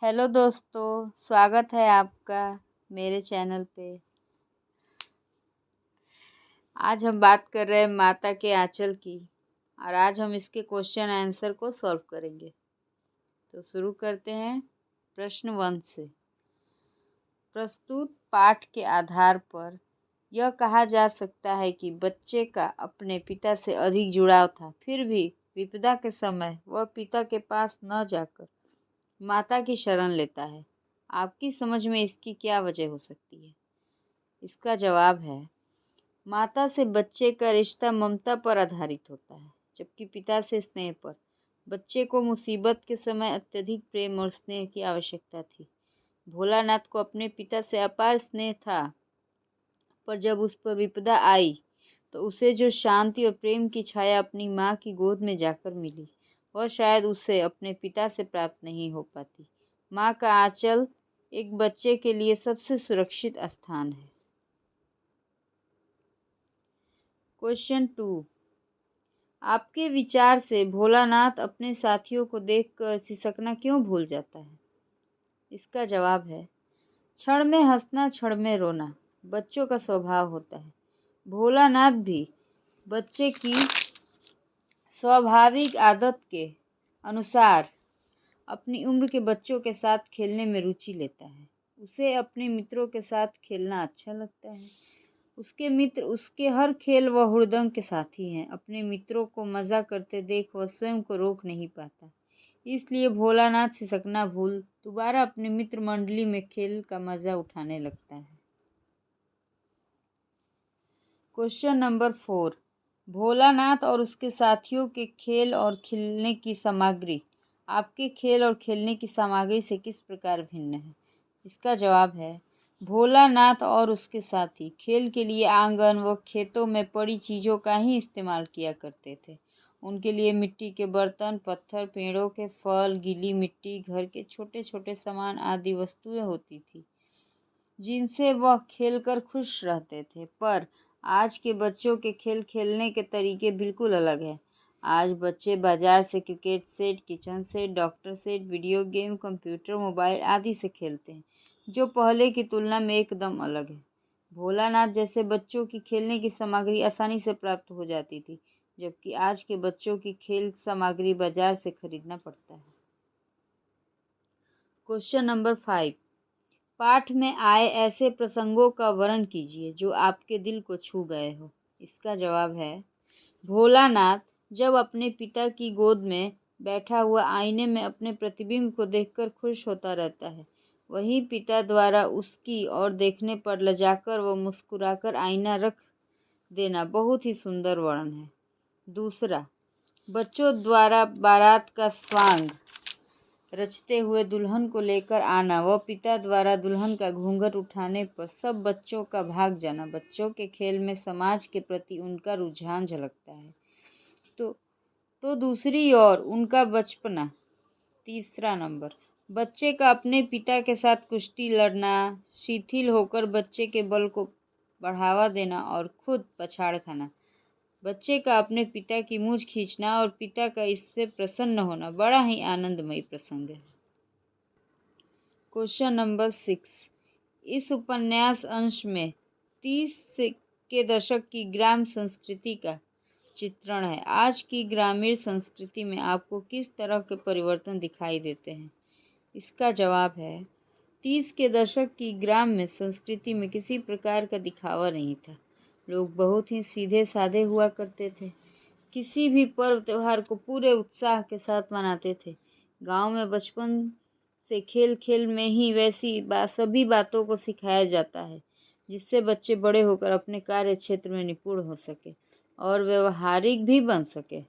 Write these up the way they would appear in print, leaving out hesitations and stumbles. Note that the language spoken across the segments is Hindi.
हेलो दोस्तों, स्वागत है आपका मेरे चैनल पे। आज हम बात कर रहे हैं माता के आंचल की और आज हम इसके क्वेश्चन आंसर को सॉल्व करेंगे। तो शुरू करते हैं प्रश्न 1 से। प्रस्तुत पाठ के आधार पर यह कहा जा सकता है कि बच्चे का अपने पिता से अधिक जुड़ाव था, फिर भी विपदा के समय वह पिता के पास न जाकर माता की शरण लेता है। आपकी समझ में इसकी क्या वजह हो सकती है? इसका जवाब है, माता से बच्चे का रिश्ता ममता पर आधारित होता है, जबकि पिता से स्नेह पर। बच्चे को मुसीबत के समय अत्यधिक प्रेम और स्नेह की आवश्यकता थी। भोलानाथ को अपने पिता से अपार स्नेह था, पर जब उस पर विपदा आई तो उसे जो शांति और प्रेम की छाया अपनी माँ की गोद में जाकर मिली, वह शायद उसे अपने पिता से प्राप्त नहीं हो पाती। माँ का आंचल एक बच्चे के लिए सबसे सुरक्षित स्थान है। क्वेश्चन 2। आपके विचार से भोलानाथ अपने साथियों को देखकर सिसकना क्यों भूल जाता है? इसका जवाब है, क्षण में हंसना, क्षण में रोना बच्चों का स्वभाव होता है। भोलानाथ भी बच्चे की स्वाभाविक आदत के अनुसार अपनी उम्र के बच्चों के साथ खेलने में रुचि लेता है। उसे अपने मित्रों के साथ खेलना अच्छा लगता है। उसके मित्र उसके हर खेल व हुड़दंग के साथी हैं। अपने मित्रों को मज़ा करते देख वह स्वयं को रोक नहीं पाता। इसलिए भोलानाथ सिसकना भूल दोबारा अपने मित्र मंडली में खेल का मज़ा उठाने लगता है। Question number 4। भोलानाथ और उसके साथियों के खेल और खेलने की सामग्री आपके खेल और खेलने की सामग्री से किस प्रकार भिन्न है? इसका जवाब है, भोलानाथ और उसके साथी खेल के लिए आंगन व खेतों में पड़ी चीज़ों का ही इस्तेमाल किया करते थे। उनके लिए मिट्टी के बर्तन, पत्थर, पेड़ों के फल, गीली मिट्टी, घर के छोटे छोटे सामान आदि वस्तुएं होती थी, जिनसे वह खेलकर खुश रहते थे। पर आज के बच्चों के खेल खेलने के तरीके बिल्कुल अलग हैं। आज बच्चे बाजार से cricket set, kitchen set, doctor set, video game, computer, mobile आदि से खेलते हैं, जो पहले की तुलना में एकदम अलग है। भोलानाथ जैसे बच्चों की खेलने की सामग्री आसानी से प्राप्त हो जाती थी, जबकि आज के बच्चों की खेल सामग्री बाजार से खरीदना पड़ता है। Question number 5। पाठ में आए ऐसे प्रसंगों का वर्णन कीजिए जो आपके दिल को छू गए हो। इसका जवाब है, भोलानाथ जब अपने पिता की गोद में बैठा हुआ आईने में अपने प्रतिबिंब को देखकर खुश होता रहता है, वहीं पिता द्वारा उसकी ओर देखने पर लजाकर व मुस्कुराकर आईना रख देना बहुत ही सुंदर वर्णन है। दूसरा, बच्चों द्वारा बारात का स्वांग रचते हुए दुल्हन को लेकर आना व पिता द्वारा दुल्हन का घूंघट उठाने पर सब बच्चों का भाग जाना, बच्चों के खेल में समाज के प्रति उनका रुझान झलकता है। तो दूसरी ओर उनका बचपना। तीसरा नंबर, बच्चे का अपने पिता के साथ कुश्ती लड़ना, शिथिल होकर बच्चे के बल को बढ़ावा देना और खुद पछाड़ खाना, बच्चे का अपने पिता की मूंछ खींचना और पिता का इससे प्रसन्न होना बड़ा ही आनंदमयी प्रसंग है। Question number 6। इस उपन्यास अंश में 30 के दशक की ग्राम संस्कृति का चित्रण है। आज की ग्रामीण संस्कृति में आपको किस तरह के परिवर्तन दिखाई देते हैं? इसका जवाब है, 30 के दशक की ग्राम में संस्कृति में किसी प्रकार का दिखावा नहीं था। लोग बहुत ही सीधे साधे हुआ करते थे। किसी भी पर्व त्योहार को पूरे उत्साह के साथ मनाते थे। गांव में बचपन से खेल खेल में ही सभी बातों को सिखाया जाता है, जिससे बच्चे बड़े होकर अपने कार्य क्षेत्र में निपुण हो सके और व्यवहारिक भी बन सके।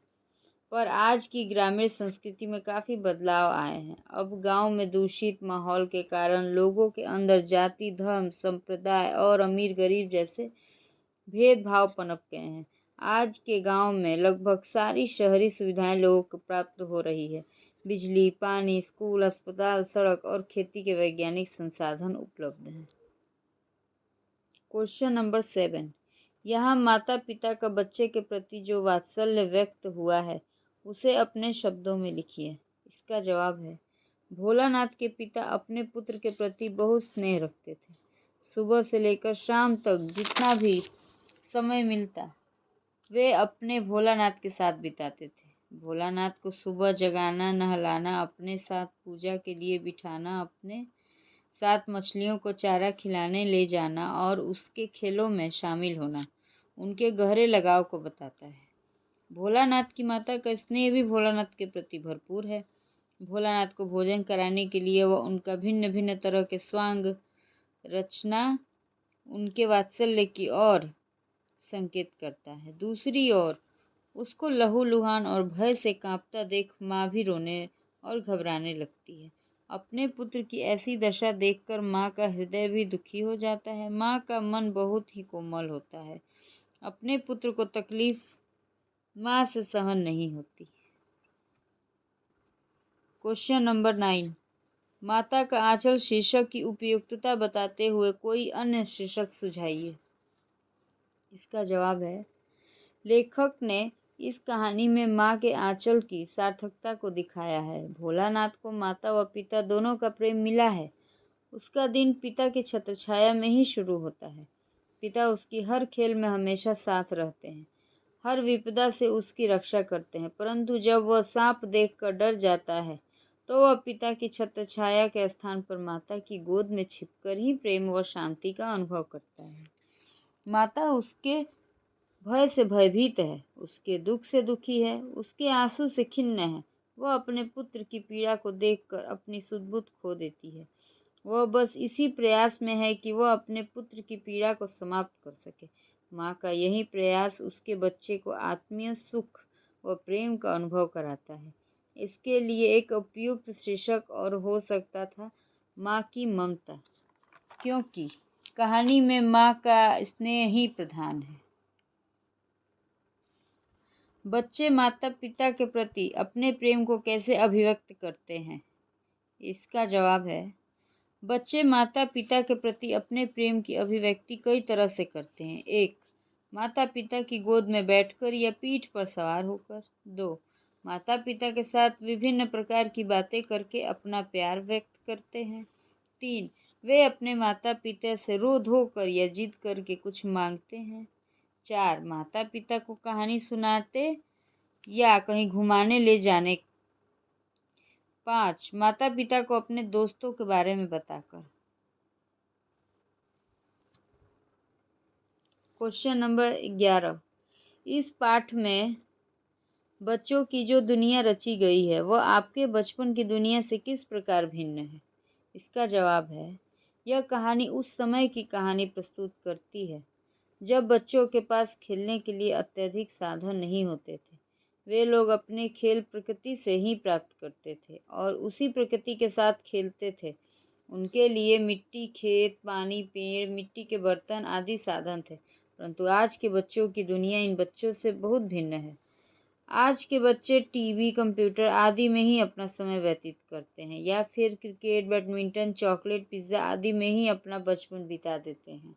पर आज की ग्रामीण संस्कृति में काफ़ी बदलाव आए हैं। अब गांव में दूषित माहौल के कारण लोगों के अंदर जाति, धर्म, संप्रदाय और अमीर गरीब जैसे भेदभाव पनप गए हैं। आज के गांव में लगभग सारी शहरी सुविधाएं लोगों को प्राप्त हो रही है। बिजली, पानी, स्कूल, अस्पताल, सड़क और खेती के वैज्ञानिक संसाधन उपलब्ध हैं। Question number 7। यहाँ माता पिता का बच्चे के प्रति जो वात्सल्य व्यक्त हुआ है, उसे अपने शब्दों में लिखिए। इसका जवाब है, भोलानाथ के पिता अपने पुत्र के प्रति बहुत स्नेह रखते थे। सुबह से लेकर शाम तक जितना भी समय मिलता वे अपने भोलानाथ के साथ बिताते थे। भोलानाथ को सुबह जगाना, नहलाना, अपने साथ पूजा के लिए बिठाना, अपने साथ मछलियों को चारा खिलाने ले जाना और उसके खेलों में शामिल होना उनके गहरे लगाव को बताता है। भोलानाथ की माता का स्नेह भी भोलानाथ के प्रति भरपूर है। भोलानाथ को भोजन कराने के लिए वह उनका भिन्न भिन्न तरह के स्वांग रचना उनके वात्सल्य की ओर संकेत करता है। दूसरी ओर उसको लहूलुहान और भय से कांपता देख माँ भी रोने और घबराने लगती है। अपने पुत्र की ऐसी दशा देखकर माँ का हृदय भी दुखी हो जाता है। माँ का मन बहुत ही कोमल होता है। अपने पुत्र को तकलीफ माँ से सहन नहीं होती। क्वेश्चन नंबर 9, माता का आंचल शीर्षक की उपयुक्तता बताते हुए कोई अन्य शीर्षक सुझाइए। इसका जवाब है, लेखक ने इस कहानी में माँ के आंचल की सार्थकता को दिखाया है। भोलानाथ को माता व पिता दोनों का प्रेम मिला है। उसका दिन पिता की छत्रछाया में ही शुरू होता है। पिता उसकी हर खेल में हमेशा साथ रहते हैं, हर विपदा से उसकी रक्षा करते हैं। परंतु जब वह सांप देखकर डर जाता है तो वह पिता की छत्रछाया के स्थान पर माता की गोद में छिपकर ही प्रेम व शांति का अनुभव करता है। माता उसके भय से भयभीत है, उसके दुख से दुखी है, उसके आंसू से खिन्न है। वह अपने पुत्र की पीड़ा को देखकर अपनी सुध-बुध खो देती है। वह बस इसी प्रयास में है कि वह अपने पुत्र की पीड़ा को समाप्त कर सके। माँ का यही प्रयास उसके बच्चे को आत्मीय सुख व प्रेम का अनुभव कराता है। इसके लिए एक उपयुक्त शीर्षक और हो सकता था, माँ की ममता, क्योंकि कहानी में माँ का स्नेह ही प्रधान है। बच्चे माता पिता के प्रति अपने प्रेम को कैसे अभिव्यक्त करते हैं? इसका जवाब है, बच्चे माता पिता के प्रति अपने प्रेम की अभिव्यक्ति कई तरह से करते हैं। 1. माता पिता की गोद में बैठकर या पीठ पर सवार होकर। 2. माता पिता के साथ विभिन्न प्रकार की बातें करके अपना प्यार व्यक्त करते हैं। 3. वे अपने माता पिता से रो धो कर या जिद करके कुछ मांगते हैं। 4. माता पिता को कहानी सुनाते या कहीं घुमाने ले जाने। 5. माता पिता को अपने दोस्तों के बारे में बताकर। क्वेश्चन नंबर 11, इस पाठ में बच्चों की जो दुनिया रची गई है वह आपके बचपन की दुनिया से किस प्रकार भिन्न है? इसका जवाब है, यह कहानी उस समय की कहानी प्रस्तुत करती है जब बच्चों के पास खेलने के लिए अत्यधिक साधन नहीं होते थे। वे लोग अपने खेल प्रकृति से ही प्राप्त करते थे और उसी प्रकृति के साथ खेलते थे। उनके लिए मिट्टी, खेत, पानी, पेड़, मिट्टी के बर्तन आदि साधन थे। परंतु आज के बच्चों की दुनिया इन बच्चों से बहुत भिन्न है। आज के बच्चे टीवी, कंप्यूटर आदि में ही अपना समय व्यतीत करते हैं या फिर क्रिकेट, बैडमिंटन, चॉकलेट, पिज्ज़ा आदि में ही अपना बचपन बिता देते हैं।